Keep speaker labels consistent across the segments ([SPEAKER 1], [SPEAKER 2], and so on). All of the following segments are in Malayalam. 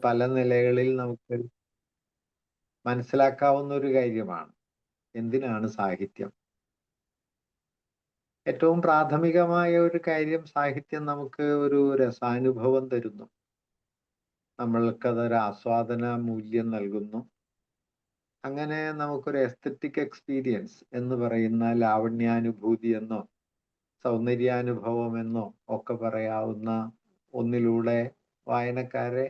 [SPEAKER 1] പല നിലകളിൽ നമുക്ക് മനസ്സിലാക്കാവുന്ന ഒരു കാര്യമാണ്. എന്തിനാണ് സാഹിത്യം? ഏറ്റവും പ്രാഥമികമായ ഒരു കാര്യം, സാഹിത്യം നമുക്ക് ഒരു രസാനുഭവം തരുന്നു. നമ്മൾക്കതൊരു ആസ്വാദന മൂല്യം നൽകുന്നു. അങ്ങനെ നമുക്കൊരു എസ്തറ്റിക് എക്സ്പീരിയൻസ് എന്ന് പറയുന്ന ലാവണ്യാനുഭൂതി എന്നോ സൗന്ദര്യാനുഭവം എന്നോ ഒക്കെ പറയാവുന്ന ഒന്നിലൂടെ വായനക്കാരെ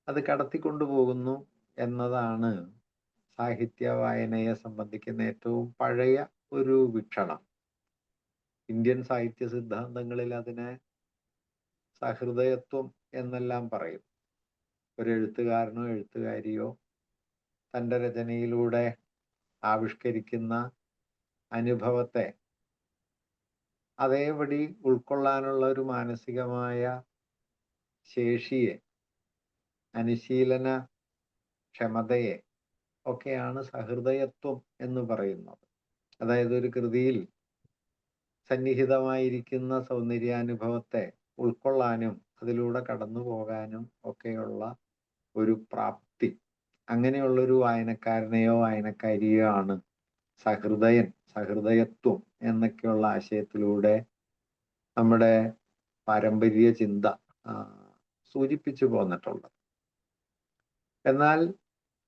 [SPEAKER 1] അത് കടത്തിക്കൊണ്ടുപോകുന്നു എന്നതാണ് സാഹിത്യ വായനയെ സംബന്ധിക്കുന്ന ഏറ്റവും പഴയ ഒരു വീക്ഷണം. ഇന്ത്യൻ സാഹിത്യ സിദ്ധാന്തങ്ങളിൽ അതിനെ സഹൃദയത്വം എന്നെല്ലാം പറയും. ഒരു എഴുത്തുകാരനോ എഴുത്തുകാരിയോ തൻ്റെ രചനയിലൂടെ ആവിഷ്കരിക്കുന്ന അനുഭവത്തെ അതേപടി ഉൾക്കൊള്ളാനുള്ള ഒരു മാനസികമായ ശേഷിയെ, അനുശീലന ക്ഷമതയെ ഒക്കെയാണ് സഹൃദയത്വം എന്ന് പറയുന്നത്. അതായത് ഒരു കൃതിയിൽ സന്നിഹിതമായിരിക്കുന്ന സൗന്ദര്യാനുഭവത്തെ ഉൾക്കൊള്ളാനും അതിലൂടെ കടന്നു പോകാനും ഒക്കെയുള്ള ഒരു പ്രാപ്തി, അങ്ങനെയുള്ളൊരു വായനക്കാരനെയോ വായനക്കാരിയോ ആണ് സഹൃദയൻ, സഹൃദയത്വം എന്നൊക്കെയുള്ള ആശയത്തിലൂടെ നമ്മുടെ പാരമ്പര്യ ചിന്ത സൂചിപ്പിച്ചു പോന്നിട്ടുള്ളത്. എന്നാൽ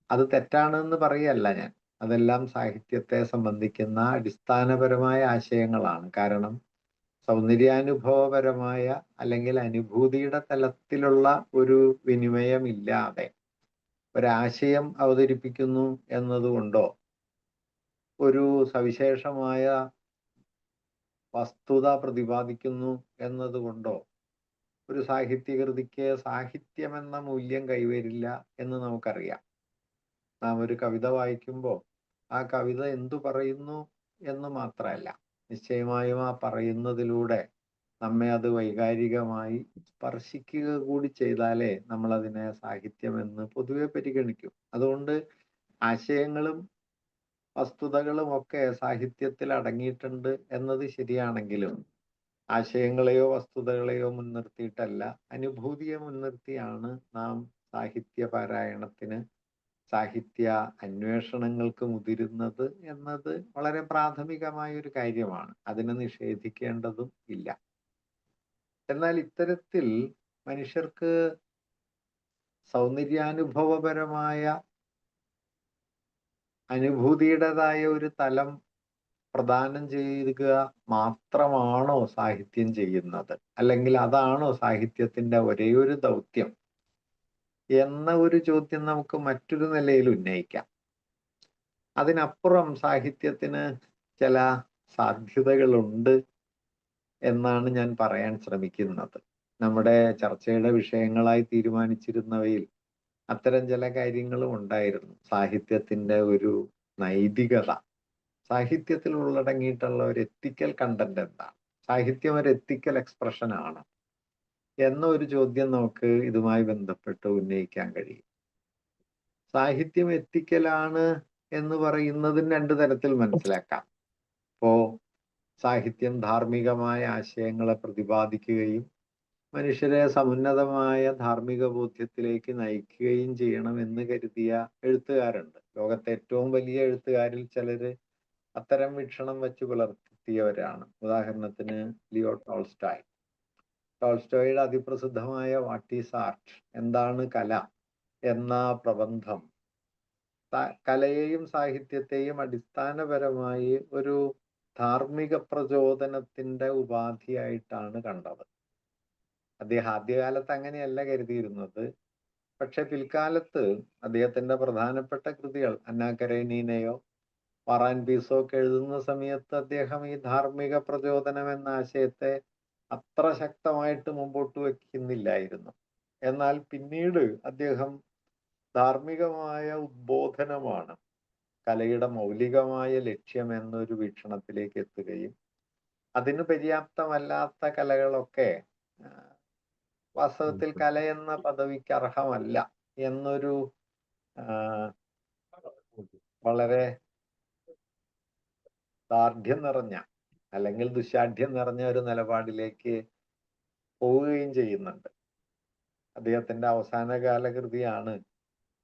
[SPEAKER 1] അത് തെറ്റാണെന്ന് പറയല്ല ഞാൻ. അതെല്ലാം സാഹിത്യത്തെ സംബന്ധിക്കുന്ന അടിസ്ഥാനപരമായ ആശയങ്ങളാണ്. കാരണം സൗന്ദര്യാനുഭവപരമായ അല്ലെങ്കിൽ അനുഭൂതിയുടെ തലത്തിലുള്ള ഒരു വിനിമയമില്ലാതെ ഒരാശയം അവതരിപ്പിക്കുന്നു എന്നതുകൊണ്ടോ ഒരു സവിശേഷമായ വസ്തുത പ്രതിപാദിക്കുന്നു എന്നതുകൊണ്ടോ ഒരു സാഹിത്യകൃതിക്ക് സാഹിത്യമെന്ന മൂല്യം കൈവരില്ല എന്ന് നമുക്കറിയാം. നാം ഒരു കവിത വായിക്കുമ്പോൾ ആ കവിത എന്തു പറയുന്നു എന്ന് മാത്രമല്ല, നിശ്ചയമായും ആ പറയുന്നതിലൂടെ നമ്മെ അത് വൈകാരികമായി സ്പർശിക്കുക കൂടി ചെയ്താലേ നമ്മളതിനെ സാഹിത്യമെന്ന് പൊതുവെ പരിഗണിക്കും. അതുകൊണ്ട് ആശയങ്ങളും വസ്തുതകളും ഒക്കെ സാഹിത്യത്തിൽ അടങ്ങിയിട്ടുണ്ട് എന്നത് ശരിയാണെങ്കിലും ആശയങ്ങളെയോ വസ്തുതകളെയോ മുൻനിർത്തിയിട്ടല്ല, അനുഭൂതിയെ മുൻനിർത്തിയാണ് നാം സാഹിത്യ പാരായണത്തിന്, സാഹിത്യ അന്വേഷണങ്ങൾക്ക് മുതിരുന്നത് എന്നത് വളരെ പ്രാഥമികമായ ഒരു കാര്യമാണ്. അതിനെ നിഷേധിക്കേണ്ടതും ഇല്ല. എന്നാൽ ഇത്തരത്തിൽ മനുഷ്യർക്ക് സൗന്ദര്യാനുഭവപരമായ അനുഭൂതിയുടേതായ ഒരു തലം പ്രദാനം ചെയ്യുക മാത്രമാണോ സാഹിത്യം ചെയ്യുന്നത്, അല്ലെങ്കിൽ അതാണോ സാഹിത്യത്തിന്റെ ഒരേ ഒരു ദൗത്യം എന്ന ഒരു ചോദ്യം നമുക്ക് മറ്റൊരു നിലയിൽ ഉന്നയിക്കാം. അതിനപ്പുറം സാഹിത്യത്തിന് ചില സാധ്യതകളുണ്ട് എന്നാണ് ഞാൻ പറയാൻ ശ്രമിക്കുന്നത്. നമ്മുടെ ചർച്ചയുടെ വിഷയങ്ങളായി തീരുമാനിച്ചിരുന്നവയിൽ അത്തരം ചില കാര്യങ്ങളും ഉണ്ടായിരുന്നു. സാഹിത്യത്തിന്റെ ഒരു നൈതികത, സാഹിത്യത്തിൽ ഉള്ളടങ്ങിയിട്ടുള്ള ഒരു എത്തിക്കൽ കണ്ടന്റ് എന്താണ്, സാഹിത്യം ഒരു എത്തിക്കൽ എക്സ്പ്രഷൻ ആണ് എന്ന ഒരു ചോദ്യം നമുക്ക് ഇതുമായി ബന്ധപ്പെട്ട് ഉന്നയിക്കാൻ കഴിയും. സാഹിത്യം എത്തിക്കലാണ് എന്ന് പറയുന്നതിന് രണ്ട് തരത്തിൽ മനസ്സിലാക്കാം. ഇപ്പോ സാഹിത്യം ധാർമ്മികമായ ആശയങ്ങളെ പ്രതിപാദിക്കുകയും മനുഷ്യരെ സമുന്നതമായ ധാർമ്മിക ബോധ്യത്തിലേക്ക് നയിക്കുകയും ചെയ്യണം എന്ന് കരുതിയ എഴുത്തുകാരുണ്ട്. ലോകത്തെ ഏറ്റവും വലിയ എഴുത്തുകാരിൽ ചിലര് അത്തരം വീക്ഷണം വെച്ച് പുലർത്തിയവരാണ്. ഉദാഹരണത്തിന് ലിയോ ടോൾസ്റ്റോയ്. ടോൾസ്റ്റോയുടെ അതിപ്രസിദ്ധമായ വാട്ട് ഈസ് ആർട്ട്, എന്താണ് കല എന്ന പ്രബന്ധം കലയെയും സാഹിത്യത്തെയും അടിസ്ഥാനപരമായി ഒരു ധാർമ്മിക പ്രചോദനത്തിന്റെ ഉപാധിയായിട്ടാണ് കണ്ടത്. അദ്ദേഹം ആദ്യകാലത്ത് അങ്ങനെയല്ല കരുതിയിരുന്നത്. പക്ഷെ പിൽക്കാലത്ത് അദ്ദേഹത്തിന്റെ പ്രധാനപ്പെട്ട കൃതികൾ അന്നാ കരേനീനയോ വാർ ആൻഡ് പീസോ ഒക്കെ എഴുതുന്ന സമയത്ത് അദ്ദേഹം ഈ ധാർമ്മിക പ്രചോദനം എന്ന ആശയത്തെ അത്ര ശക്തമായിട്ട് മുമ്പോട്ട് വയ്ക്കുന്നില്ലായിരുന്നു. എന്നാൽ പിന്നീട് അദ്ദേഹം ധാർമ്മികമായ ഉദ്ബോധനമാണ് കലയുടെ മൗലികമായ ലക്ഷ്യം എന്നൊരു വീക്ഷണത്തിലേക്ക് എത്തുകയും അതിന് പര്യാപ്തമല്ലാത്ത കലകളൊക്കെ വാസ്തവത്തിൽ കല എന്ന പദവിക്ക് അർഹമല്ല എന്നൊരു വളരെ ദാർഢ്യം നിറഞ്ഞ അല്ലെങ്കിൽ ദുശാഠ്യം നിറഞ്ഞ ഒരു നിലപാടിലേക്ക് പോവുകയും ചെയ്യുന്നുണ്ട്. അദ്ദേഹത്തിന്റെ അവസാനകാല കൃതിയാണ്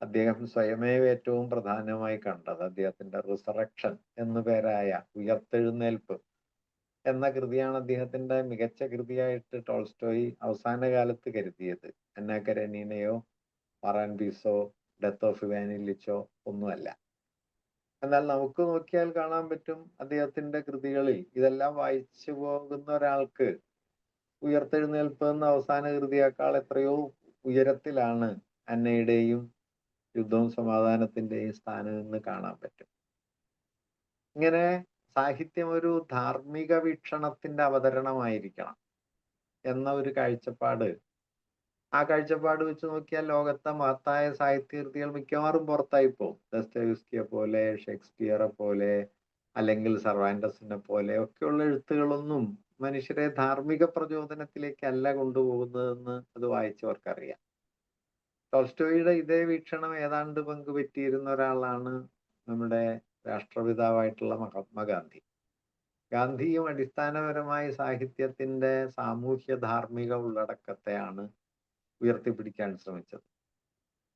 [SPEAKER 1] അദ്ദേഹം സ്വയമേവ ഏറ്റവും പ്രധാനമായി കണ്ടത്. അദ്ദേഹത്തിന്റെ റിസറക്ഷൻ എന്നു പേരായ ഉയർത്തെഴുന്നേൽപ്പ് എന്ന കൃതിയാണ് അദ്ദേഹത്തിന്റെ മികച്ച കൃതിയായിട്ട് ടോൾസ്റ്റോയി അവസാന കാലത്ത് കരുതിയത്. അന്ന കരനീനയോ മറാൻബീസോ ഡെത്ത് ഓഫ് ഇവാൻ ഇല്ലിച്ചോ ഒന്നുമല്ല. എന്നാൽ നമുക്ക് നോക്കിയാൽ കാണാൻ പറ്റും അദ്ദേഹത്തിന്റെ കൃതികളിൽ ഇതെല്ലാം വായിച്ചു പോകുന്ന ഒരാൾക്ക് ഉയർത്തെഴുന്നേൽപ്പ് എന്ന അവസാന കൃതിയേക്കാൾ എത്രയോ ഉയരത്തിലാണ് അന്നയുടെയും യുദ്ധവും സമാധാനത്തിന്റെയും സ്ഥാനം എന്ന് കാണാൻ പറ്റും. ഇങ്ങനെ സാഹിത്യം ഒരു ധാർമ്മിക വീക്ഷണത്തിന്റെ അവതരണമായിരിക്കണം എന്ന ഒരു കാഴ്ചപ്പാട്, ആ കാഴ്ചപ്പാട് വെച്ച് നോക്കിയാൽ ലോകത്തെ മഹത്തായ സാഹിത്യകൃതികൾ മിക്കവാറും പുറത്തായി പോകും. ദസ്തയേവ്സ്കിയെ പോലെ, ഷേക്സ്പിയറെ പോലെ, അല്ലെങ്കിൽ സർവാൻഡസിനെ പോലെ ഒക്കെയുള്ള എഴുത്തുകളൊന്നും മനുഷ്യരെ ധാർമ്മിക പ്രചോദനത്തിലേക്കല്ല കൊണ്ടുപോകുന്നതെന്ന് അത് വായിച്ചവർക്കറിയാം. ടോൾസ്റ്റോയിയുടെ ഇതേ വീക്ഷണം ഏതാണ്ട് പങ്കുപറ്റിയിരുന്ന ഒരാളാണ് നമ്മുടെ രാഷ്ട്രപിതാവായിട്ടുള്ള മഹാത്മാഗാന്ധി. ഗാന്ധിയും അടിസ്ഥാനപരമായി സാഹിത്യത്തിന്റെ സാമൂഹ്യ ധാർമ്മിക ഉള്ളടക്കത്തെയാണ് ഉയർത്തിപ്പിടിക്കാൻ ശ്രമിച്ചത്.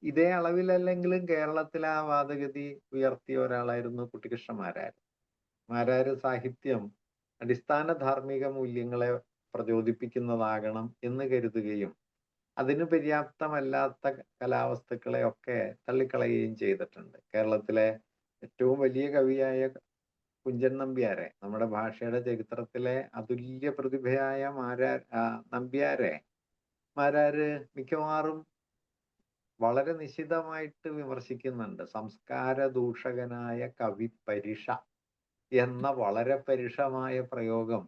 [SPEAKER 1] ഇതേ അളവിലല്ലെങ്കിലും കേരളത്തിലെ ആ വാദഗതി ഉയർത്തിയ ഒരാളായിരുന്നു കുട്ടിക്കൃഷ്ണ മാരാർ. മാരാര് സാഹിത്യം അടിസ്ഥാന ധാർമ്മിക മൂല്യങ്ങളെ പ്രചോദിപ്പിക്കുന്നതാകണം എന്ന് കരുതുകയും അതിന് പര്യാപ്തമല്ലാത്ത കലാവസ്തുക്കളെ ഒക്കെ തള്ളിക്കളയുകയും ചെയ്തിട്ടുണ്ട്. കേരളത്തിലെ ഏറ്റവും വലിയ കവിയായ കുഞ്ചൻ നമ്പ്യാരെ, നമ്മുടെ ഭാഷയുടെ ചരിത്രത്തിലെ അതുല്യ പ്രതിഭയായ നമ്പ്യാരെ മാരാര് മിക്കവാറും വളരെ നിശിതമായിട്ട് വിമർശിക്കുന്നുണ്ട്. സംസ്കാര ദൂഷകനായ കവി പരിഷ എന്ന വളരെ പരുഷമായ പ്രയോഗം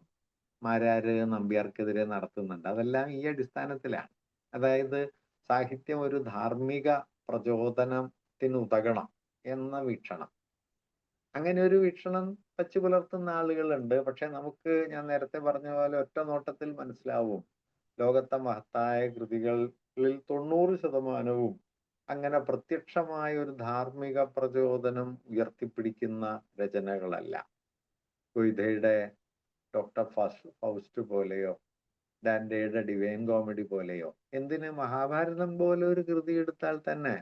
[SPEAKER 1] മാരാര് നമ്പ്യാർക്കെതിരെ നടത്തുന്നുണ്ട്. അതെല്ലാം ഈ അടിസ്ഥാനത്തിലാണ്. അതായത് സാഹിത്യം ഒരു ധാർമ്മിക പ്രചോദനത്തിനുതകണം എന്ന വീക്ഷണം. അങ്ങനെ ഒരു വീക്ഷണം വച്ചു പുലർത്തുന്ന ആളുകളുണ്ട്. പക്ഷെ നമുക്ക്, ഞാൻ നേരത്തെ പറഞ്ഞ പോലെ, ഒറ്റ നോട്ടത്തിൽ മനസ്സിലാവും ലോകത്തെ മഹത്തായ കൃതികളിൽ 90% അങ്ങനെ പ്രത്യക്ഷമായ ഒരു ധാർമ്മിക പ്രചോദനം ഉയർത്തിപ്പിടിക്കുന്ന രചനകളല്ല. ഗൊയ്ഥയുടെ ഡോക്ടർ ഫൗസ്റ്റ് പോലെയോ ഡാന്റെയുടെ ഡിവൈൻ കോമഡി പോലെയോ, എന്തിന് മഹാഭാരതം പോലെ ഒരു കൃതി എടുത്താൽ തന്നെ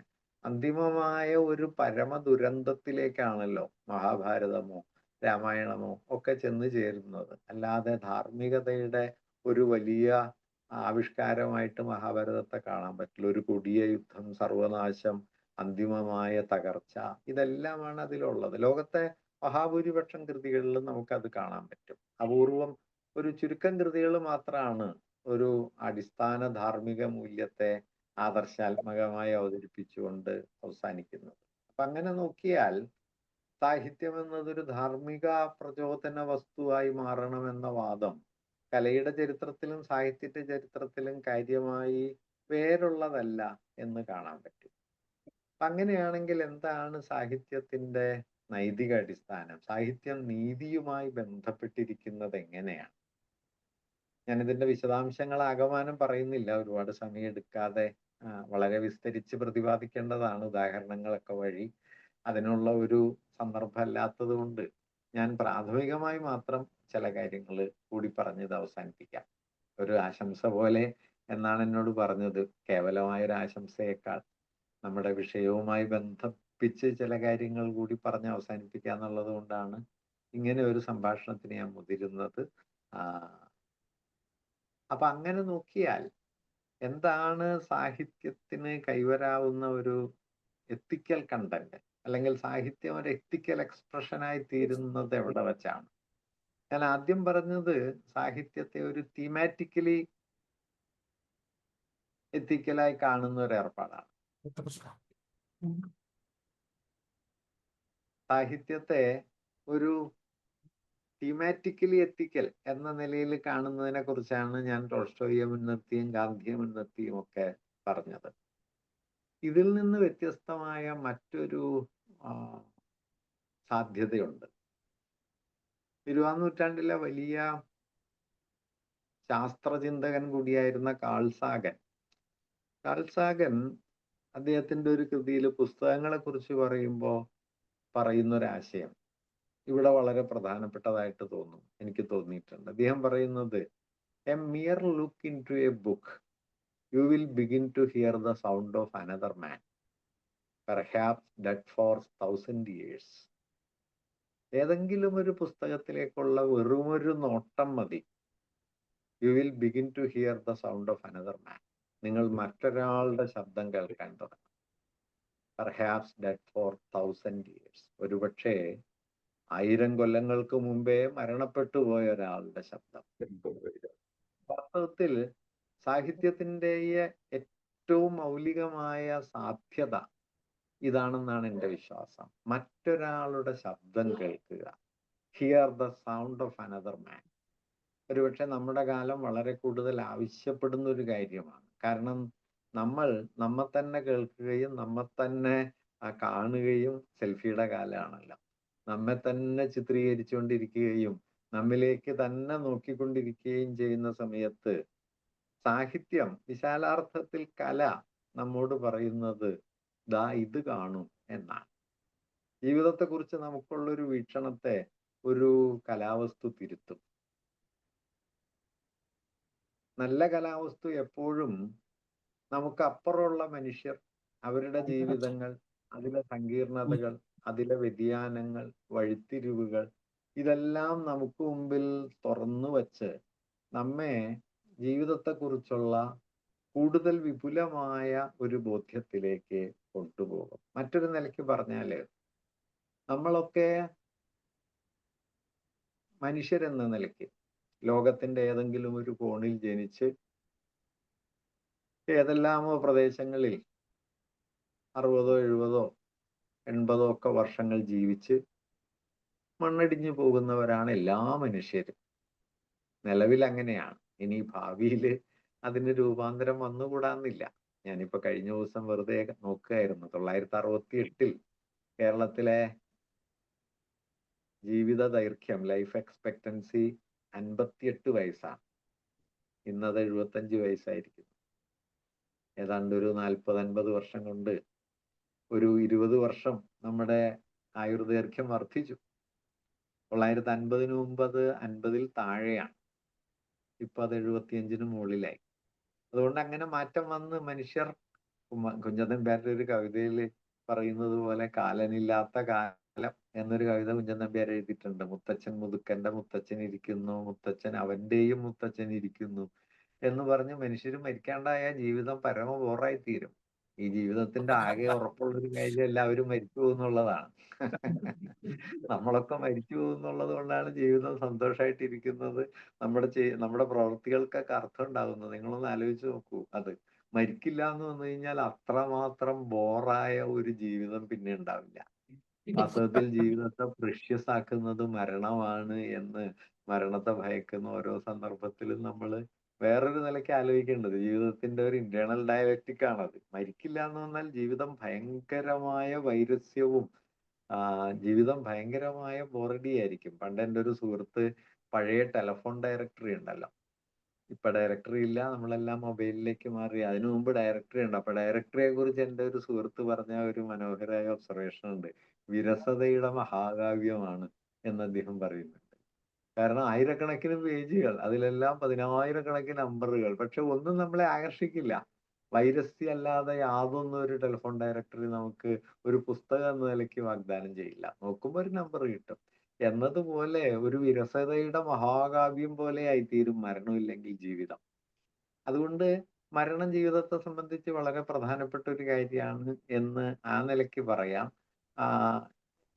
[SPEAKER 1] അന്തിമമായ ഒരു പരമ ദുരന്തത്തിലേക്കാണല്ലോ മഹാഭാരതമോ രാമായണമോ ഒക്കെ ചെന്ന് ചേരുന്നത്. അല്ലാതെ ധാർമ്മികതയുടെ ഒരു വലിയ ആവിഷ്കാരമായിട്ട് മഹാഭാരതത്തെ കാണാൻ പറ്റില്ല. ഒരു കൊടിയ യുദ്ധം, സർവനാശം, അന്തിമമായ തകർച്ച, ഇതെല്ലാമാണ് അതിലുള്ളത്. ലോകത്തെ മഹാഭൂരിപക്ഷം കൃതികളിലും നമുക്കത് കാണാൻ പറ്റും. അപൂർവം ഒരു ചുരുക്കം കൃതികൾ മാത്രമാണ് ഒരു അടിസ്ഥാന ധാർമ്മിക മൂല്യത്തെ ആദർശാത്മകമായി അവതരിപ്പിച്ചുകൊണ്ട് അവസാനിക്കുന്നത്. അപ്പൊ അങ്ങനെ നോക്കിയാൽ സാഹിത്യം എന്നതൊരു ധാർമ്മിക പ്രചോദന വസ്തുവായി മാറണമെന്ന വാദം കലയുടെ ചരിത്രത്തിലും സാഹിത്യത്തിന്റെ ചരിത്രത്തിലും കാര്യമായി വേരുള്ളതല്ല എന്ന് കാണാൻ പറ്റും. അപ്പൊ അങ്ങനെയാണെങ്കിൽ എന്താണ് സാഹിത്യത്തിന്റെ നൈതിക അടിസ്ഥാനം? സാഹിത്യം നീതിയുമായി ബന്ധപ്പെട്ടിരിക്കുന്നത് എങ്ങനെയാണ്? ഞാനിതിന്റെ വിശദാംശങ്ങൾ ആകമാനം പറയുന്നില്ല, ഒരുപാട് സമയം എടുക്കാതെ വളരെ വിസ്തരിച്ച് പ്രതിപാദിക്കേണ്ടതാണ് ഉദാഹരണങ്ങളൊക്കെ വഴി. അതിനുള്ള ഒരു സന്ദർഭം അല്ലാത്തത് കൊണ്ട് ഞാൻ പ്രാഥമികമായി മാത്രം ചില കാര്യങ്ങൾ കൂടി പറഞ്ഞത് അവസാനിപ്പിക്കാം. ഒരു ആശംസ പോലെ എന്നാണ് എന്നോട് പറഞ്ഞത്. കേവലമായൊരു ആശംസയേക്കാൾ നമ്മുടെ വിഷയവുമായി ബന്ധിപ്പിച്ച് ചില കാര്യങ്ങൾ കൂടി പറഞ്ഞ് അവസാനിപ്പിക്കുക എന്നുള്ളത് കൊണ്ടാണ് ഇങ്ങനെ ഒരു സംഭാഷണത്തിന് ഞാൻ മുതിരുന്നത്. അപ്പൊ അങ്ങനെ നോക്കിയാൽ എന്താണ് സാഹിത്യത്തിന് കൈവരാവുന്ന ഒരു എത്തിക്കൽ കണ്ടന്റ്, അല്ലെങ്കിൽ സാഹിത്യം ഒരു എത്തിക്കൽ എക്സ്പ്രഷനായി തീരുന്നത് എവിടെ വെച്ചാണ്? ഞാൻ ആദ്യം പറഞ്ഞത് സാഹിത്യത്തെ ഒരു തീമാറ്റിക്കലി എത്തിക്കലായി കാണുന്ന ഒരു ഏർപ്പാടാണ്. സാഹിത്യത്തെ ഒരു തീമാറ്റിക്കലി എത്തിക്കൽ എന്ന നിലയിൽ കാണുന്നതിനെ കുറിച്ചാണ് ഞാൻ ടോൾസ്റ്റോയിയെ മുൻനിർത്തിയും ഗാന്ധിയെ മുൻനിർത്തിയും ഒക്കെ പറഞ്ഞത്. ഇതിൽ നിന്ന് വ്യത്യസ്തമായ മറ്റൊരു സാധ്യതയുണ്ട്. 20-ാം നൂറ്റാണ്ടിലെ വലിയ ശാസ്ത്രചിന്തകൻ കൂടിയായിരുന്ന കാൾ സാഗൻ അദ്ദേഹത്തിന്റെ ഒരു കൃതിയിൽ പുസ്തകങ്ങളെ കുറിച്ച് പറയുമ്പോൾ പറയുന്ന ഒരാശയം ഇവിടെ വളരെ പ്രധാനപ്പെട്ടതായിട്ട് എനിക്ക് തോന്നിയിട്ടുണ്ട്. അദ്ദേഹം പറയുന്നത്, a mere look into a book you will begin to hear the sound of another man, perhaps dead for 1000 years. ഏതെങ്കിലും ഒരു പുസ്തകത്തിലേക്കുള്ള വെറുമൊരു നോട്ടം മതി. You will begin to hear the sound of another man. നിങ്ങൾ മറ്റൊരാളുടെ ശബ്ദം കേൾക്കാൻ തുടങ്ങും. Perhaps dead for 1000 years. ഒരുപക്ഷെ 1000 കൊല്ലങ്ങൾക്ക് മുമ്പേ മരണപ്പെട്ടു പോയ ഒരാളുടെ ശബ്ദം. വാസ്തവത്തിൽ സാഹിത്യത്തിന്റെ ഏറ്റവും മൗലികമായ സാധ്യത ഇതാണെന്നാണ് എൻ്റെ വിശ്വാസം. മറ്റൊരാളുടെ ശബ്ദം കേൾക്കുക. Here the sound of another മാൻ. ഒരുപക്ഷെ നമ്മുടെ കാലം വളരെ കൂടുതൽ ആവശ്യപ്പെടുന്ന ഒരു കാര്യമാണ്. കാരണം നമ്മൾ നമ്മെ തന്നെ കേൾക്കുകയും നമ്മെ തന്നെ കാണുകയും സെൽഫിയുടെ കാലമാണല്ലോ. നമ്മെ തന്നെ ചിത്രീകരിച്ചുകൊണ്ടിരിക്കുകയും നമ്മിലേക്ക് തന്നെ നോക്കിക്കൊണ്ടിരിക്കുകയും ചെയ്യുന്ന സമയത്ത് സാഹിത്യം, വിശാലാർത്ഥത്തിൽ കല, നമ്മോട് പറയുന്നത് ദാ ഇത് കാണും എന്നാണ്. ജീവിതത്തെക്കുറിച്ച് നമുക്കുള്ളൊരു വീക്ഷണത്തെ ഒരു കലാവസ്തു തിരുത്തും. നല്ല കലാവസ്തു എപ്പോഴും നമുക്ക് അപ്പുറമുള്ള മനുഷ്യർ, അവരുടെ ജീവിതങ്ങൾ, അതിലെ സങ്കീർണതകൾ, അതിലെ വ്യതിയാനങ്ങൾ, വഴിത്തിരിവുകൾ, ഇതെല്ലാം നമുക്ക് മുമ്പിൽ തുറന്നു വച്ച് നമ്മെ ജീവിതത്തെക്കുറിച്ചുള്ള കൂടുതൽ വിപുലമായ ഒരു ബോധ്യത്തിലേക്ക് കൊണ്ടുപോകും. മറ്റൊരു നിലയ്ക്ക് പറഞ്ഞാല് നമ്മളൊക്കെ മനുഷ്യരെന്ന നിലയ്ക്ക് ലോകത്തിന്റെ ഏതെങ്കിലും ഒരു കോണിൽ ജനിച്ച് ഏതെല്ലാമോ പ്രദേശങ്ങളിൽ 60, 70, 80 ഒക്കെ വർഷങ്ങൾ ജീവിച്ച് മണ്ണടിഞ്ഞു പോകുന്നവരാണ് എല്ലാ മനുഷ്യരും. നിലവിൽ അങ്ങനെയാണ്. ഇനി ഭാവിയിൽ അതിന് രൂപാന്തരം വന്നുകൂടാന്നില്ല. ഞാനിപ്പോ കഴിഞ്ഞ ദിവസം വെറുതെ നോക്കുകയായിരുന്നു. 1968 കേരളത്തിലെ ജീവിത ദൈർഘ്യം, ലൈഫ് എക്സ്പെക്ടൻസി 58 വയസ്സാണ്. ഇന്നത് 75 വയസ്സായിരിക്കും. ഏതാണ്ട് ഒരു 40-50 വർഷം കൊണ്ട് ഒരു 20 വർഷം നമ്മുടെ ആയുർദൈർഘ്യം വർദ്ധിച്ചു. 950 മുമ്പ് അത് 50-ൽ താഴെയാണ്. ഇപ്പൊ അത് 75-ന് മുകളിലായി. അതുകൊണ്ട് അങ്ങനെ മാറ്റം വന്ന് മനുഷ്യർ, കുഞ്ചൻ നമ്പ്യാരുടെ ഒരു കവിതയിൽ പറയുന്നത് പോലെ കാലനില്ലാത്ത കാലം എന്നൊരു കവിത കുഞ്ചൻ നമ്പ്യാർ എഴുതിയിട്ടുണ്ട്. മുത്തച്ഛൻ മുതുക്കന്റെ മുത്തച്ഛൻ ഇരിക്കുന്നു, മുത്തച്ഛൻ അവന്റെയും മുത്തച്ഛൻ ഇരിക്കുന്നു എന്ന് പറഞ്ഞ് മനുഷ്യർ മരിക്കാണ്ടായ ജീവിതം പരമ ബോറായി തീരും. ഈ ജീവിതത്തിന്റെ ആകെ ഉറപ്പുള്ളൊരു കാര്യം എല്ലാവരും മരിച്ചു പോകുന്നുള്ളതാണ്. നമ്മളൊക്കെ മരിച്ചു പോകുന്നുള്ളത് കൊണ്ടാണ് ജീവിതം സന്തോഷമായിട്ടിരിക്കുന്നത്. നമ്മുടെ പ്രവൃത്തികൾക്കൊക്കെ അർത്ഥം ഉണ്ടാകുന്നത്. നിങ്ങളൊന്ന് ആലോചിച്ച് നോക്കൂ. അത് മരിക്കില്ല എന്ന് വന്നു കഴിഞ്ഞാൽ അത്രമാത്രം ബോറായ ഒരു ജീവിതം പിന്നെ ഉണ്ടാവില്ല. വാസ്തവത്തിൽ ജീവിതത്തെ പ്രഷ്യസ് ആക്കുന്നത് മരണമാണ് എന്ന് മരണത്തെ ഭയക്കുന്ന ഓരോ സന്ദർഭത്തിലും നമ്മൾ വേറൊരു നിലയ്ക്ക് ആലോചിക്കേണ്ടത് ജീവിതത്തിന്റെ ഒരു ഇന്റേണൽ ഡയലക്റ്റിക് ആണത്. മരിക്കില്ല എന്ന് വന്നാൽ ജീവിതം ഭയങ്കരമായ വൈരസ്യവും ജീവിതം ഭയങ്കരമായ ബോറടി ആയിരിക്കും. പണ്ട് എൻ്റെ ഒരു സുഹൃത്ത് പഴയ ടെലഫോൺ ഡയറക്ടറി ഉണ്ടല്ലോ, ഇപ്പൊ ഡയറക്ടറി ഇല്ല, നമ്മളെല്ലാം മൊബൈലിലേക്ക് മാറി. അതിനു മുമ്പ് ഡയറക്ടറി ഉണ്ട്. അപ്പൊ ഡയറക്ടറിയെ കുറിച്ച് എൻ്റെ ഒരു സുഹൃത്ത് പറഞ്ഞ ഒരു മനോഹരമായ ഒബ്സർവേഷൻ ഉണ്ട്. വിരസതയുടെ മഹാകാവ്യമാണ് എന്ന് അദ്ദേഹം പറയുന്നുണ്ട്. കാരണം ആയിരക്കണക്കിന് പേജുകൾ, അതിലെല്ലാം 10,000-കണക്കിന് നമ്പറുകൾ, പക്ഷെ ഒന്നും നമ്മളെ ആകർഷിക്കില്ല. വൈരസ്യം അല്ലാതെ യാതൊന്നും ഒരു ടെലിഫോൺ ഡയറക്ടറി നമുക്ക് ഒരു പുസ്തകം എന്ന നിലയ്ക്ക് വാഗ്ദാനം ചെയ്യില്ല. നോക്കുമ്പോൾ ഒരു നമ്പർ കിട്ടും എന്നതുപോലെ ഒരു വിരസതയുടെ മഹാകാവ്യം പോലെ ആയിത്തീരും മരണമില്ലെങ്കിൽ ജീവിതം. അതുകൊണ്ട് മരണം ജീവിതത്തെ സംബന്ധിച്ച് വളരെ പ്രധാനപ്പെട്ട ഒരു കാര്യമാണ് എന്ന് ആ നിലയ്ക്ക് പറയാം.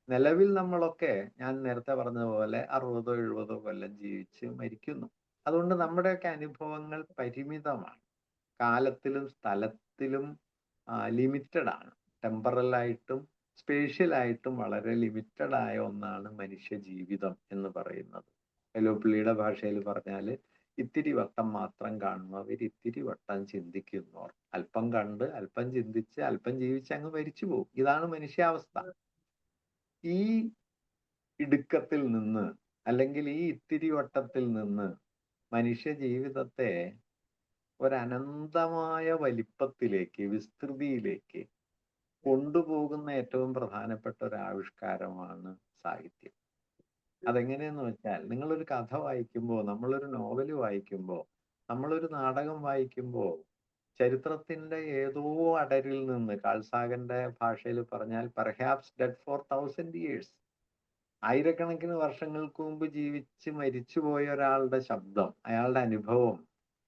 [SPEAKER 1] നിലവിൽ നമ്മളൊക്കെ ഞാൻ നേരത്തെ പറഞ്ഞതുപോലെ 60-70 കൊല്ലം ജീവിച്ച് മരിക്കുന്നു. അതുകൊണ്ട് നമ്മുടെയൊക്കെ അനുഭവങ്ങൾ പരിമിതമാണ്, കാലത്തിലും സ്ഥലത്തിലും ലിമിറ്റഡ് ആണ്. ടെമ്പറലായിട്ടും സ്പേഷ്യലായിട്ടും വളരെ ലിമിറ്റഡ് ആയ ഒന്നാണ് മനുഷ്യ ജീവിതം എന്ന് പറയുന്നത്. വെല്ലുപ്പിള്ളിയുടെ ഭാഷയിൽ പറഞ്ഞാൽ ഇത്തിരി വട്ടം മാത്രം കാണുന്നവർ ഇത്തിരി വട്ടം ചിന്തിക്കുന്നവർ. അല്പം കണ്ട് അല്പം ചിന്തിച്ച് അല്പം ജീവിച്ച് അങ്ങ് മരിച്ചു പോകും. ഇതാണ് മനുഷ്യാവസ്ഥ. ഈ ഇടുക്കത്തിൽ നിന്ന്, അല്ലെങ്കിൽ ഈ ഇത്തിരി വട്ടത്തിൽ നിന്ന് മനുഷ്യ ജീവിതത്തെ ഒരനന്തമായ വലിപ്പത്തിലേക്ക്, വിസ്തൃതിയിലേക്ക് കൊണ്ടുപോകുന്ന ഏറ്റവും പ്രധാനപ്പെട്ട ഒരു ആവിഷ്കാരമാണ് സാഹിത്യം. അതെങ്ങനെയെന്ന് വെച്ചാൽ, നിങ്ങളൊരു കഥ വായിക്കുമ്പോൾ, നമ്മളൊരു നോവല് വായിക്കുമ്പോൾ, നമ്മളൊരു നാടകം വായിക്കുമ്പോൾ ചരിത്രത്തിന്റെ ഏതോ അടരിൽ നിന്ന്, കാൾസാഗന്റെ ഭാഷയിൽ പറഞ്ഞാൽ പെർഹാപ്സ് ഡെഡ് ഫോർ 1000 years, ആയിരക്കണക്കിന് വർഷങ്ങൾക്ക് മുമ്പ് ജീവിച്ച് മരിച്ചുപോയ ഒരാളുടെ ശബ്ദം, അയാളുടെ അനുഭവം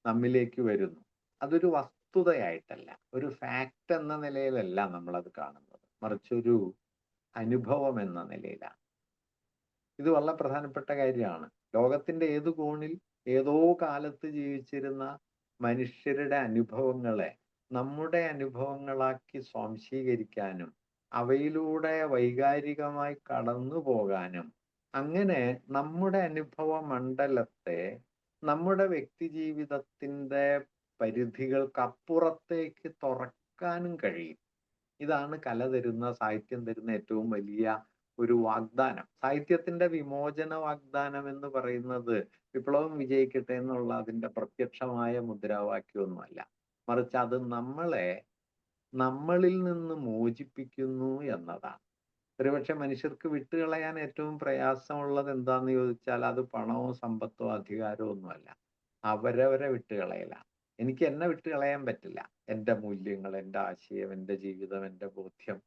[SPEAKER 1] നമ്മിലേക്ക് വരുന്നു. അതൊരു വസ്തുതയായിട്ടല്ല, ഒരു ഫാക്ട് എന്ന നിലയിലല്ല നമ്മളത് കാണുന്നത്, മറിച്ചൊരു അനുഭവം എന്ന നിലയിലാണ്. ഇത് വളരെ പ്രധാനപ്പെട്ട കാര്യമാണ്. ലോകത്തിന്റെ ഏത് കോണിൽ ഏതോ കാലത്ത് ജീവിച്ചിരുന്ന മനുഷ്യരുടെ അനുഭവങ്ങളെ നമ്മുടെ അനുഭവങ്ങളാക്കി സ്വാംശീകരിക്കാനും അവയിലൂടെ വൈകാരികമായി കടന്നു പോകാനും, അങ്ങനെ നമ്മുടെ അനുഭവ മണ്ഡലത്തെ നമ്മുടെ വ്യക്തി ജീവിതത്തിന്റെ പരിധികൾക്കപ്പുറത്തേക്ക് തുറക്കാനും കഴിയും. ഇതാണ് കല തരുന്ന, സാഹിത്യം തരുന്ന ഏറ്റവും വലിയ ഒരു വാഗ്ദാനം. സാഹിത്യത്തിന്റെ വിമോചന വാഗ്ദാനം എന്ന് പറയുന്നത് വിപ്ലവം വിജയിക്കട്ടെ എന്നുള്ള അതിന്റെ പ്രത്യക്ഷമായ മുദ്രാവാക്യമൊന്നുമല്ല, മറിച്ച് അത് നമ്മളെ നമ്മളിൽ നിന്ന് മോചിപ്പിക്കുന്നു എന്നതാണ്. ഒരുപക്ഷെ മനുഷ്യർക്ക് വിട്ടുകളയാൻ ഏറ്റവും പ്രയാസമുള്ളത് എന്താന്ന് ചോദിച്ചാൽ അത് പണമോ സമ്പത്തോ അധികാരമോ ഒന്നുമല്ല, അവരവരെ വിട്ടുകളയലാണ്. എനിക്ക് എന്നെ വിട്ടുകളയാൻ പറ്റില്ല. എൻ്റെ മൂല്യങ്ങൾ, എൻ്റെ ആശയം, എൻ്റെ ജീവിതം, എൻ്റെ ബോധ്യം,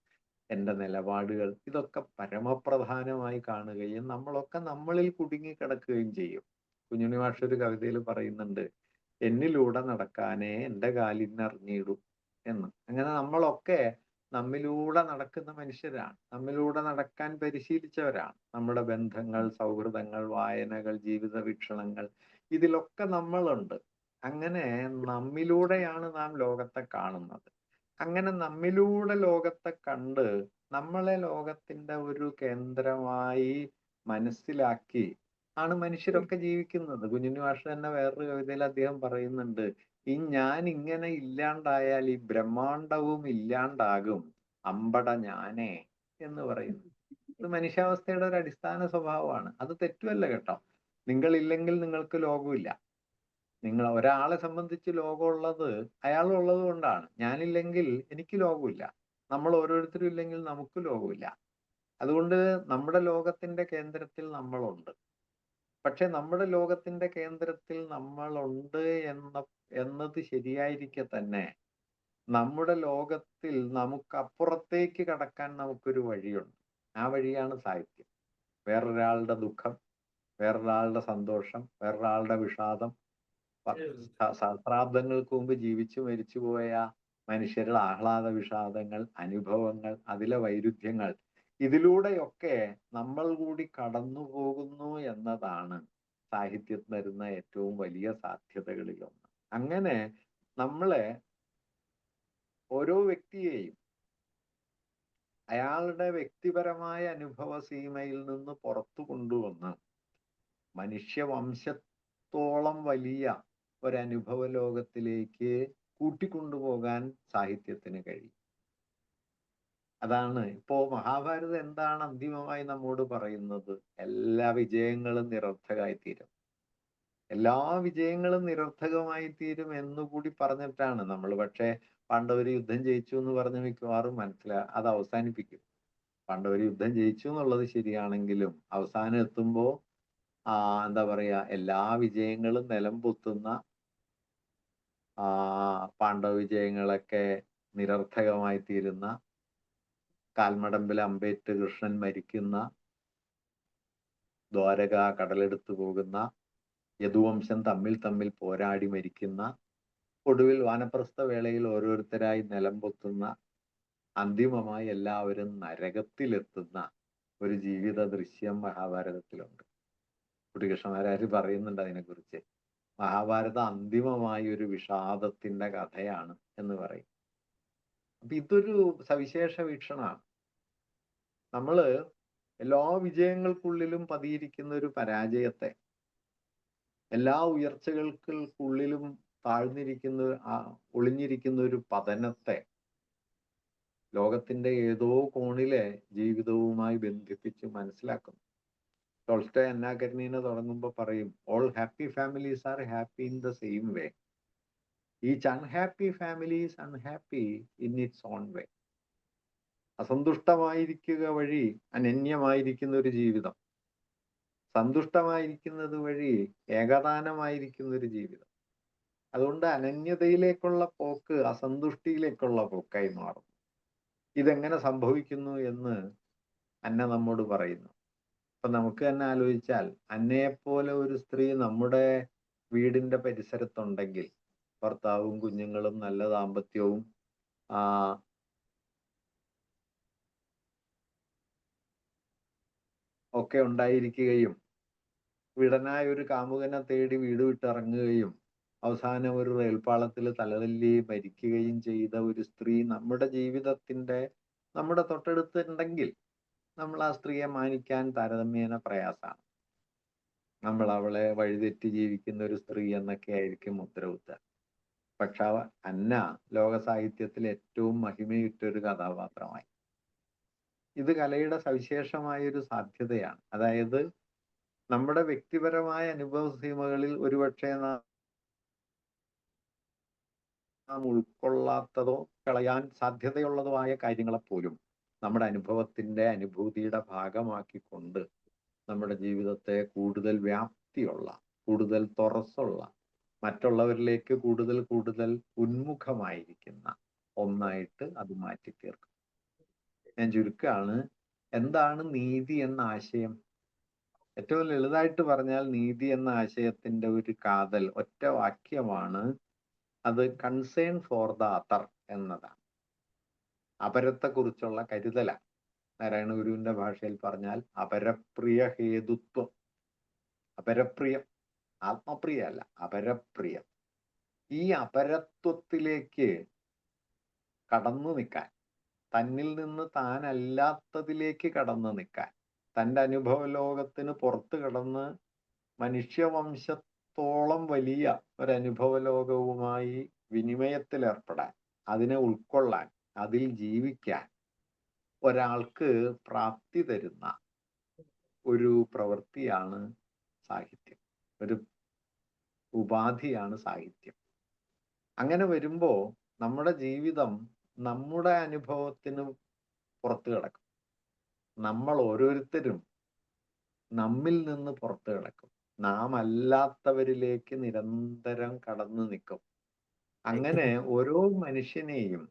[SPEAKER 1] എൻ്റെ നിലപാടുകൾ, ഇതൊക്കെ പരമപ്രധാനമായി കാണുകയും നമ്മളൊക്കെ നമ്മളിൽ കുടുങ്ങിക്കിടക്കുകയും ചെയ്യും. കുഞ്ഞുണ്ണി മാഷ് ഒരു കവിതയിൽ പറയുന്നുണ്ട്, എന്നിലൂടെ നടക്കാനേ എൻ്റെ കാലിനറിഞ്ഞിടൂ എന്ന്. അങ്ങനെ നമ്മളൊക്കെ നമ്മിലൂടെ നടക്കുന്ന മനുഷ്യരാണ്, നമ്മിലൂടെ നടക്കാൻ പരിശീലിച്ചവരാണ്. നമ്മുടെ ബന്ധങ്ങൾ, സൗഹൃദങ്ങൾ, വായനകൾ, ജീവിത വീക്ഷണങ്ങൾ, ഇതിലൊക്കെ നമ്മളുണ്ട്. അങ്ങനെ നമ്മിലൂടെയാണ് നാം ലോകത്തെ കാണുന്നത്. അങ്ങനെ നമ്മിലൂടെ ലോകത്തെ കണ്ട് നമ്മളെ ലോകത്തിന്റെ ഒരു കേന്ദ്രമായി മനസ്സിലാക്കി ആണ് മനുഷ്യരൊക്കെ ജീവിക്കുന്നത്. കുഞ്ഞുണ്ണി മാഷ് തന്നെ വേറൊരു കവിതയിൽ അദ്ദേഹം പറയുന്നുണ്ട്, ഈ ഞാൻ ഇങ്ങനെ ഇല്ലാണ്ടായാൽ ഈ ബ്രഹ്മാണ്ടവും ഇല്ലാണ്ടാകും അമ്പട ഞാനേ എന്ന് പറയുന്നു. ഇത് മനുഷ്യാവസ്ഥയുടെ ഒരു അടിസ്ഥാന സ്വഭാവമാണ്. അത് തെറ്റുമല്ല കേട്ടോ. നിങ്ങളില്ലെങ്കിൽ നിങ്ങൾക്ക് ലോകമില്ല. നിങ്ങൾ ഒരാളെ സംബന്ധിച്ച് ലോകമുള്ളത് അയാളുള്ളത് കൊണ്ടാണ്. ഞാനില്ലെങ്കിൽ എനിക്ക് ലോകമില്ല. നമ്മൾ ഓരോരുത്തരും ഇല്ലെങ്കിൽ നമുക്ക് ലോകമില്ല. അതുകൊണ്ട് നമ്മുടെ ലോകത്തിന്റെ കേന്ദ്രത്തിൽ നമ്മളുണ്ട്. പക്ഷെ നമ്മുടെ ലോകത്തിന്റെ കേന്ദ്രത്തിൽ നമ്മളുണ്ട് എന്നത് ശരിയായിരിക്കെ തന്നെ നമ്മുടെ ലോകത്തിൽ നമുക്കപ്പുറത്തേക്ക് കടക്കാൻ നമുക്കൊരു വഴിയുണ്ട്. ആ വഴിയാണ് സാഹിത്യം. വേറൊരാളുടെ ദുഃഖം, വേറൊരാളുടെ സന്തോഷം, വേറൊരാളുടെ വിഷാദം, സഹസ്രാബ്ദങ്ങൾക്ക് മുമ്പ് ജീവിച്ചു മരിച്ചുപോയ മനുഷ്യരുടെ ആഹ്ലാദ വിഷാദങ്ങൾ, അനുഭവങ്ങൾ, അതിലെ വൈരുദ്ധ്യങ്ങൾ, ഇതിലൂടെയൊക്കെ നമ്മൾ കൂടി കടന്നു പോകുന്നു എന്നതാണ് സാഹിത്യം തരുന്ന ഏറ്റവും വലിയ സാധ്യതകളിലൊന്ന്. അങ്ങനെ നമ്മളെ ഓരോ വ്യക്തിയെയും അയാളുടെ വ്യക്തിപരമായ അനുഭവ സീമയിൽ നിന്ന് പുറത്തു കൊണ്ടുവന്ന് മനുഷ്യവംശത്തോളം വലിയ ഒരനുഭവ ലോകത്തിലേക്ക് കൂട്ടിക്കൊണ്ടുപോകാൻ സാഹിത്യത്തിന് കഴിയും. അതാണ് ഇപ്പോ മഹാഭാരതം എന്താണ് അന്തിമമായി നമ്മോട് പറയുന്നത്? എല്ലാ വിജയങ്ങളും നിരർത്ഥകമായി തീരും, എല്ലാ വിജയങ്ങളും നിരർത്ഥകമായി തീരും എന്നുകൂടി പറഞ്ഞിട്ടാണ് നമ്മൾ പക്ഷേ പാണ്ഡവര് യുദ്ധം ജയിച്ചു എന്ന് പറഞ്ഞ് മിക്കവാറും അത് അവസാനിപ്പിക്കും. പാണ്ഡവര് യുദ്ധം ജയിച്ചു എന്നുള്ളത് ശരിയാണെങ്കിലും അവസാനം എത്തുമ്പോ എന്താ പറയാ, എല്ലാ വിജയങ്ങളും നിലം പൊത്തുന്ന, പാണ്ഡവ വിജയങ്ങളൊക്കെ നിരർത്ഥകമായി തീരുന്ന, കാൽമടമ്പിൽ അമ്പേറ്റ് കൃഷ്ണൻ മരിക്കുന്ന, ദ്വാരക കടലെടുത്തു പോകുന്ന, യദുവംശം തമ്മിൽ തമ്മിൽ പോരാടി മരിക്കുന്ന, ഒടുവിൽ വാനപ്രസ്ഥ വേളയിൽ ഓരോരുത്തരായി നിലം പൊത്തുന്ന, അന്തിമമായി എല്ലാവരും നരകത്തിലെത്തുന്ന ഒരു ജീവിത ദൃശ്യം മഹാഭാരതത്തിലുണ്ട്. കുട്ടികൃഷ്ണമാരാര് പറയുന്നുണ്ട് അതിനെക്കുറിച്ച്. മഹാഭാരതം അന്തിമമായി ഒരു വിഷാദത്തിന്റെ കഥയാണ് എന്ന് പറയും. അപ്പൊ ഇതൊരു സവിശേഷ വീക്ഷണമാണ്. നമ്മള് എല്ലാ വിജയങ്ങൾക്കുള്ളിലും പതിയിരിക്കുന്ന ഒരു പരാജയത്തെ, എല്ലാ ഉയർച്ചകൾക്കുള്ളിലും ഒളിഞ്ഞിരിക്കുന്ന ഒരു പതനത്തെ ലോകത്തിന്റെ ഏതോ കോണിലെ ജീവിതവുമായി ബന്ധിപ്പിച്ച് മനസ്സിലാക്കുന്നു. ടോൾസ്റ്റോയ് അന്നാ കരീനീന തുടങ്ങുമ്പോൾ പറയും, all happy families are happy in the same way, each unhappy family is unhappy in its own way. അസന്തുഷ്ടമായിരിക്കുക വഴി അനന്യമായിരിക്കുന്ന ഒരു ജീവിതം, സന്തുഷ്ടമായിരിക്കുന്നത് വഴി ഏകദാനമായിരിക്കുന്ന ഒരു ജീവിതം. അതുകൊണ്ട് അനന്യതയിലേക്കുള്ള പോക്ക് അസന്തുഷ്ടിയിലേക്കുള്ള പോക്കായി മാറും. ഇതെങ്ങനെ സംഭവിക്കുന്നു എന്ന് അന്ന നമ്മോട് പറയുന്നു. അപ്പൊ നമുക്ക് തന്നെ ആലോചിച്ചാൽ, അന്നയെപ്പോലെ ഒരു സ്ത്രീ നമ്മുടെ വീടിന്റെ പരിസരത്തുണ്ടെങ്കിൽ, ഭർത്താവും കുഞ്ഞുങ്ങളും നല്ല ദാമ്പത്യവും ഒക്കെ ഉണ്ടായിരിക്കുകയും വിടനായ ഒരു കാമുകനെ തേടി വീട് വിട്ടിറങ്ങുകയും അവസാനം ഒരു റെയിൽപാളത്തിൽ തലതല്ലി മരിക്കുകയും ചെയ്ത ഒരു സ്ത്രീ നമ്മുടെ ജീവിതത്തിന്റെ നമ്മുടെ തൊട്ടടുത്തുണ്ടെങ്കിൽ നമ്മൾ ആ സ്ത്രീയെ മാനിക്കാൻ താരതമ്യേന പ്രയാസമാണ്. നമ്മൾ അവളെ വഴിതെറ്റി ജീവിക്കുന്ന ഒരു സ്ത്രീ എന്നൊക്കെ ആയിരിക്കും ഉത്തരവുത്ത. പക്ഷെ അന്ന ലോക സാഹിത്യത്തിൽ ഏറ്റവും മഹിമയുറ്റൊരു കഥാപാത്രമായി. ഇത് കലയുടെ സവിശേഷമായ ഒരു സാധ്യതയാണ്. അതായത് നമ്മുടെ വ്യക്തിപരമായ അനുഭവ സീമകളിൽ ഒരുപക്ഷെ നാം ഉൾക്കൊള്ളാത്തതോ കളയാൻ സാധ്യതയുള്ളതോ ആയ കാര്യങ്ങളെപ്പോലും നമ്മുടെ അനുഭവത്തിന്റെ അനുഭൂതിയുടെ ഭാഗമാക്കിക്കൊണ്ട് നമ്മുടെ ജീവിതത്തെ കൂടുതൽ വ്യാപ്തിയുള്ള, കൂടുതൽ തുറസ്സുള്ള, മറ്റുള്ളവരിലേക്ക് കൂടുതൽ കൂടുതൽ ഉന്മുഖമായിരിക്കുന്ന ഒന്നായിട്ട് അത് മാറ്റി തീർക്കും. ഞാൻ ചുരുക്കാണ്, എന്താണ് നീതി എന്ന ആശയം? ഏറ്റവും ലളിതമായിട്ട് പറഞ്ഞാൽ നീതി എന്ന ആശയത്തിന്റെ ഒരു കാതൽ ഒറ്റ വാക്യമാണ്. അത് കൺസേൺ ഫോർ ദ അതർ എന്നതാണ്. അപരത്തെക്കുറിച്ചുള്ള കരുതലാണ്. നാരായണ ഗുരുവിന്റെ ഭാഷയിൽ പറഞ്ഞാൽ അപരപ്രിയ ഹേതുത്വം. അപരപ്രിയം, ആത്മപ്രിയ അല്ല, അപരപ്രിയം. ഈ അപരത്വത്തിലേക്ക് കടന്നു നിൽക്കാൻ, തന്നിൽ നിന്ന് താനല്ലാത്തതിലേക്ക് കടന്നു നിൽക്കാൻ, തൻ്റെ അനുഭവ ലോകത്തിന് പുറത്ത് കടന്ന് മനുഷ്യവംശത്തോളം വലിയ ഒരനുഭവ ലോകവുമായി വിനിമയത്തിലേർപ്പെടാൻ, അതിനെ ഉൾക്കൊള്ളാൻ, അതിൽ ജീവിക്കാൻ ഒരാൾക്ക് പ്രാപ്തി തരുന്ന ഒരു പ്രവൃത്തിയാണ് സാഹിത്യം, ഒരു ഉപാധിയാണ് സാഹിത്യം. അങ്ങനെ വരുമ്പോ നമ്മുടെ ജീവിതം നമ്മുടെ അനുഭവത്തിന് പുറത്ത് കിടക്കും. നമ്മൾ ഓരോരുത്തരും നമ്മിൽ നിന്ന് പുറത്ത് കിടക്കും. നാം അല്ലാത്തവരിലേക്ക് നിരന്തരം കടന്നു നിൽക്കും. അങ്ങനെ ഓരോ മനുഷ്യനെയും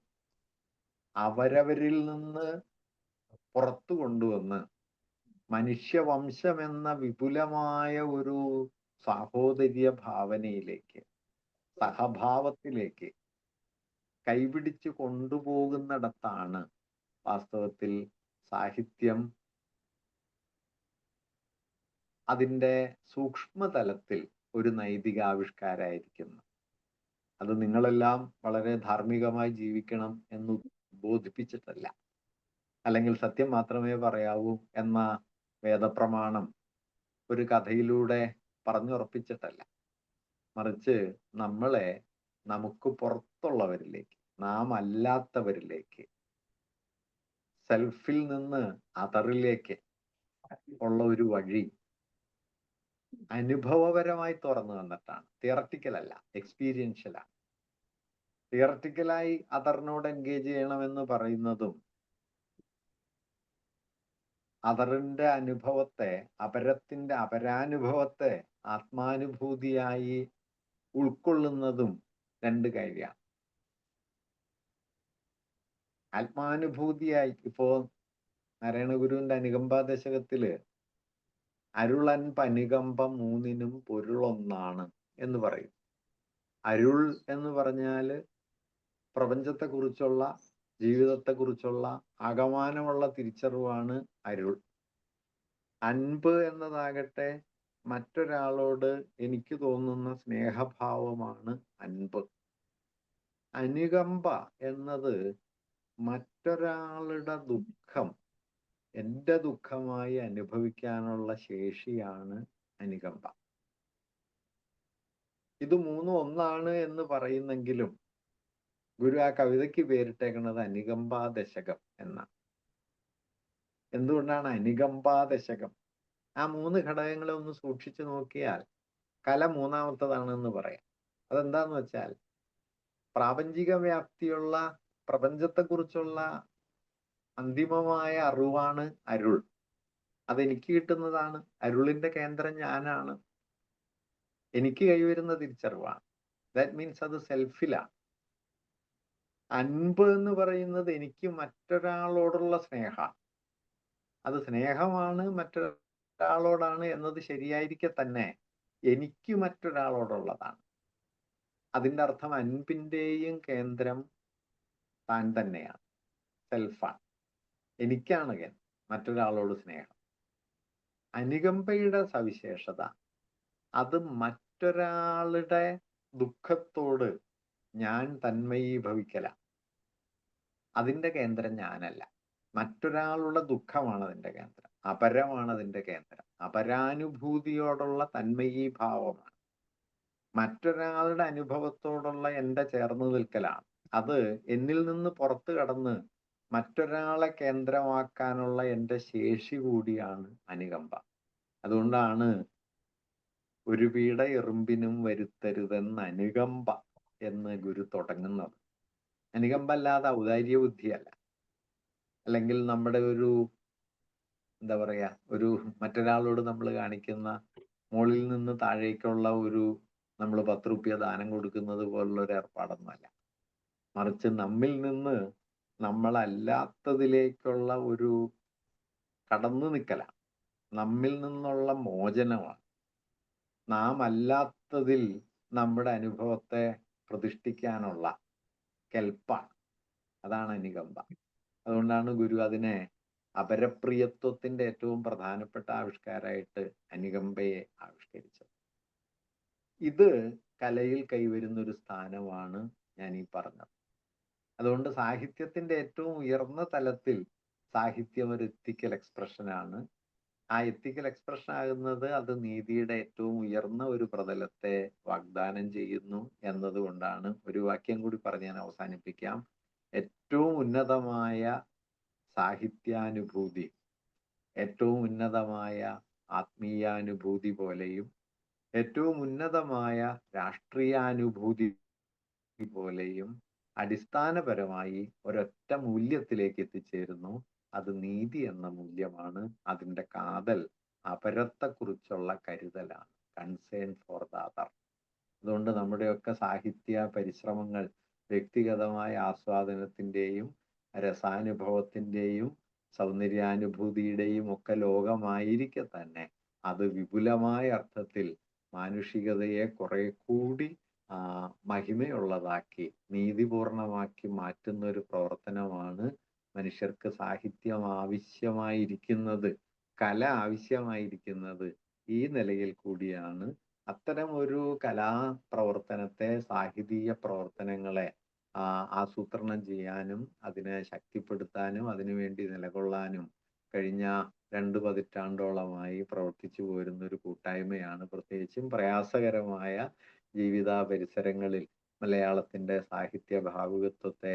[SPEAKER 1] അവരവരിൽ നിന്ന് പുറത്തു കൊണ്ടുവന്ന് മനുഷ്യവംശം എന്ന വിപുലമായ ഒരു സാഹോദര്യ ഭാവനയിലേക്ക്, സഹഭാവത്തിലേക്ക് കൈപിടിച്ച് കൊണ്ടുപോകുന്നിടത്താണ് വാസ്തവത്തിൽ സാഹിത്യം അതിൻ്റെ സൂക്ഷ്മതലത്തിൽ ഒരു നൈതികാവിഷ്കാരായിരിക്കുന്നു. അത് നിങ്ങളെല്ലാം വളരെ ധാർമ്മികമായി ജീവിക്കണം എന്ന് ബോധിപ്പിച്ചിട്ടല്ല, അല്ലെങ്കിൽ സത്യം മാത്രമേ പറയാവൂ എന്ന വേദപ്രമാണം ഒരു കഥയിലൂടെ പറഞ്ഞുറപ്പിച്ചിട്ടല്ല. മറിച്ച് നമ്മളെ നമുക്ക് പുറത്തുള്ളവരിലേക്ക്, നാം അല്ലാത്തവരിലേക്ക്, സെൽഫിൽ നിന്ന് അതറിലേക്ക് ഉള്ള ഒരു വഴി അനുഭവപരമായി തുറന്നു തന്നിട്ടാണ്. തിയററ്റിക്കലല്ല, എക്സ്പീരിയൻഷ്യലാണ്. തിയററ്റിക്കലായി അതറിനോട് എൻഗേജ് ചെയ്യണമെന്ന് പറയുന്നതും അതറിന്റെ അനുഭവത്തെ, അപരത്തിന്റെ അപരാനുഭവത്തെ ആത്മാനുഭൂതിയായി ഉൾക്കൊള്ളുന്നതും രണ്ട് കാര്യമാണ്. ആത്മാനുഭൂതിയായി ഇപ്പോ നാരായണ ഗുരുവിന്റെ അനുകമ്പാ ദശകത്തില് അരുളൻ പനുകമ്പം മൂന്നിനും പൊരുളൊന്നാണ് എന്ന് പറയും. അരുൾ എന്ന് പറഞ്ഞാല് പ്രപഞ്ചത്തെക്കുറിച്ചുള്ള, ജീവിതത്തെക്കുറിച്ചുള്ള ആകമാനമുള്ള തിരിച്ചറിവാണ് അരുൾ. അൻപ് എന്നതാകട്ടെ മറ്റൊരാളോട് എനിക്ക് തോന്നുന്ന സ്നേഹഭാവമാണ് അൻപ്. അനുകമ്പ എന്നത് മറ്റൊരാളുടെ ദുഃഖം എൻ്റെ ദുഃഖമായി അനുഭവിക്കാനുള്ള ശേഷിയാണ് അനുകമ്പ. ഇത് മൂന്നും ഒന്നാണ് എന്ന് പറയുന്നെങ്കിലും ഗുരു ആ കവിതയ്ക്ക് പേരിട്ടേക്കുന്നത് അനുകമ്പാ ദശകം എന്നാണ്. എന്തുകൊണ്ടാണ് അനുകമ്പാ ദശകം? ആ മൂന്ന് ഘടകങ്ങളെ ഒന്ന് സൂക്ഷിച്ചു നോക്കിയാൽ കല മൂന്നാമത്തതാണെന്ന് പറയാം. അതെന്താന്ന് വെച്ചാൽ, പ്രാപഞ്ചിക വ്യാപ്തിയുള്ള പ്രപഞ്ചത്തെക്കുറിച്ചുള്ള അന്തിമമായ അറിവാണ് അരുൾ. അതെനിക്ക് കിട്ടുന്നതാണ്. അരുളിന്റെ കേന്ദ്രം ഞാനാണ്. എനിക്ക് കൈവരുന്ന തിരിച്ചറിവാണ്. ദാറ്റ് മീൻസ് അത് സെൽഫിലാണ്. അൻപ് എന്ന് പറയുന്നത് എനിക്ക് മറ്റൊരാളോടുള്ള സ്നേഹമാണ്. അത് സ്നേഹമാണ്, മറ്റൊരാളോടാണ് എന്നത് ശരിയായിരിക്കെ തന്നെ എനിക്ക് മറ്റൊരാളോടുള്ളതാണ്. അതിൻ്റെ അർത്ഥം അൻപിൻ്റെയും കേന്ദ്രം താൻ തന്നെയാണ്, സെൽഫാണ്. എനിക്കാണ് മറ്റൊരാളോട് സ്നേഹം. അനുകമ്പയുടെ സവിശേഷത അത് മറ്റൊരാളുടെ ദുഃഖത്തോട് ഞാൻ തന്മയീഭവിക്കല. അതിൻ്റെ കേന്ദ്രം ഞാനല്ല, മറ്റൊരാളുടെ ദുഃഖമാണ് അതിൻ്റെ കേന്ദ്രം, അപരമാണ് അതിൻ്റെ കേന്ദ്രം. അപരാനുഭൂതിയോടുള്ള തന്മയീഭാവമാണ്, മറ്റൊരാളുടെ അനുഭവത്തോടുള്ള എൻ്റെ ചേർന്ന് നിൽക്കലാണ്. അത് എന്നിൽ നിന്ന് പുറത്തു കടന്ന് മറ്റൊരാളെ കേന്ദ്രമാക്കാനുള്ള എൻ്റെ ശേഷി കൂടിയാണ് അനുകമ്പ. അതുകൊണ്ടാണ് ഒരു പീഡ എറുമ്പിനും വരുത്തരുതെന്ന് അനുകമ്പ എന്ന് ഗുരു തുടങ്ങുന്നത്. അനുകമ്പ അല്ലാതെ ഔദാര്യ ബുദ്ധിയല്ല. അല്ലെങ്കിൽ നമ്മുടെ ഒരു എന്താ പറയാ, ഒരു മറ്റൊരാളോട് നമ്മൾ കാണിക്കുന്ന മുകളിൽ നിന്ന് താഴേക്കുള്ള ഒരു നമ്മൾ 10 റുപ്യ ദാനം കൊടുക്കുന്നത് പോലുള്ള ഒരു ഏർപ്പാടൊന്നുമല്ല. മറിച്ച് നമ്മിൽ നിന്ന് നമ്മളല്ലാത്തതിലേക്കുള്ള ഒരു കടന്നു നിൽക്കലാണ്, നമ്മിൽ നിന്നുള്ള മോചനമാണ്, നാം അല്ലാത്തതിൽ നമ്മുടെ അനുഭവത്തെ പ്രതിഷ്ഠിക്കാനുള്ള കെൽപ്പാണ്. അതാണ് അനുകമ്പ. അതുകൊണ്ടാണ് ഗുരു അതിനെ അപരപ്രിയത്വത്തിന്റെ ഏറ്റവും പ്രധാനപ്പെട്ട ആവിഷ്കാരമായിട്ട് അനുകമ്പയെ ആവിഷ്കരിച്ചത്. ഇത് കലയിൽ കൈവരുന്ന ഒരു സ്ഥാനമാണ് ഞാൻ ഈ പറഞ്ഞത്. അതുകൊണ്ട് സാഹിത്യത്തിന്റെ ഏറ്റവും ഉയർന്ന തലത്തിൽ സാഹിത്യം ഒരു എത്തിക്കൽ എക്സ്പ്രഷനാണ്. ആ എത്തിക്കൽ എക്സ്പ്രഷൻ ആകുന്നത് അത് നീതിയുടെ ഏറ്റവും ഉയർന്ന ഒരു പ്രതലത്തെ വാഗ്ദാനം ചെയ്യുന്നു എന്നതുകൊണ്ടാണ്. ഒരു വാക്യം കൂടി പറഞ്ഞ് ഞാൻ അവസാനിപ്പിക്കാം. ഏറ്റവും ഉന്നതമായ സാഹിത്യാനുഭൂതി ഏറ്റവും ഉന്നതമായ ആത്മീയാനുഭൂതി പോലെയും ഏറ്റവും ഉന്നതമായ രാഷ്ട്രീയാനുഭൂതി പോലെയും അടിസ്ഥാനപരമായി ഒരൊറ്റ മൂല്യത്തിലേക്ക് എത്തിച്ചേരുന്നു. അത് നീതി എന്ന മൂല്യമാണ്. അതിൻ്റെ കാതൽ അപരത്തെക്കുറിച്ചുള്ള കരുതലാണ്, കൺസേൺ ഫോർ ദ അതർ. അതുകൊണ്ട് നമ്മുടെയൊക്കെ സാഹിത്യ പരിശ്രമങ്ങൾ വ്യക്തിഗതമായ ആസ്വാദനത്തിൻ്റെയും രസാനുഭവത്തിൻ്റെയും സൗന്ദര്യാനുഭൂതിയുടെയും ഒക്കെ ലോകമായിരിക്കെ തന്നെ അത് വിപുലമായ അർത്ഥത്തിൽ മാനുഷികതയെ കുറെ കൂടി മഹിമയുള്ളതാക്കി നീതിപൂർണമാക്കി മാറ്റുന്ന ഒരു പ്രവർത്തനമാണ്. മനുഷ്യർക്ക് സാഹിത്യം ആവശ്യമായിരിക്കുന്നത്, കല ആവശ്യമായിരിക്കുന്നത് ഈ നിലയിൽ കൂടിയാണ്. അത്തരം ഒരു കലാപ്രവർത്തനത്തെ, സാഹിതീയ പ്രവർത്തനങ്ങളെ ആസൂത്രണം ചെയ്യാനും അതിനെ ശക്തിപ്പെടുത്താനും അതിനുവേണ്ടി നിലകൊള്ളാനും കഴിഞ്ഞ 2 പതിറ്റാണ്ടോളമായി പ്രവർത്തിച്ചു പോരുന്ന ഒരു കൂട്ടായ്മയാണ്. പ്രത്യേകിച്ചും പ്രയാസകരമായ ജീവിത പരിസരങ്ങളിൽ മലയാളത്തിന്റെ സാഹിത്യ ഭാവുകത്വത്തെ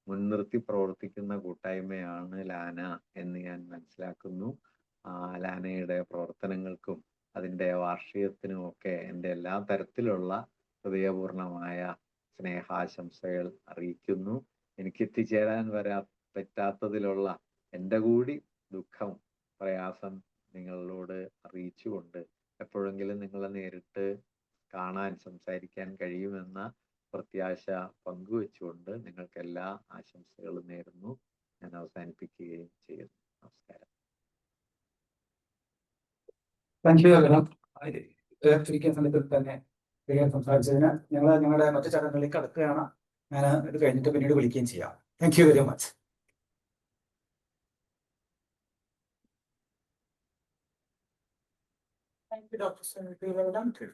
[SPEAKER 1] മുൻനിർത്തി പ്രവർത്തിക്കുന്ന കൂട്ടായ്മയാണ് ലാന എന്ന് ഞാൻ മനസ്സിലാക്കുന്നു. ലാനയുടെ പ്രവർത്തനങ്ങൾക്കും അതിൻ്റെ വാർഷികത്തിനുമൊക്കെ എൻ്റെ എല്ലാ തരത്തിലുള്ള ഹൃദയപൂർണമായ സ്നേഹാശംസകൾ അറിയിക്കുന്നു. എനിക്ക് എത്തിച്ചേരാൻ പറ്റാത്തതിലുള്ള എൻ്റെ കൂടി ദുഃഖം, പ്രയാസം നിങ്ങളോട് അറിയിച്ചുകൊണ്ട് എപ്പോഴെങ്കിലും നിങ്ങളെ നേരിട്ട് കാണാൻ, സംസാരിക്കാൻ കഴിയുമെന്ന പ്രത്യാശ പങ്കുവെച്ചുകൊണ്ട് നിങ്ങൾക്ക് എല്ലാ ആശംസകളും നേരുന്നു. ഞാൻ അവസാനിപ്പിക്കുകയും ചെയ്യുന്നു. നമസ്കാരം.
[SPEAKER 2] Thank you അരുണം. ചുരുക്കിയ സമയത്തിൽ തന്നെ സംസാരിച്ചതിന് ഞങ്ങളുടെ മറ്റു ചടങ്ങുകളിലേക്ക് കടക്കുകയാണ്. ഞാൻ ഇത് കഴിഞ്ഞിട്ട് പിന്നീട് വിളിക്കുകയും ചെയ്യാം. Thank you very much. Thank you, Dr.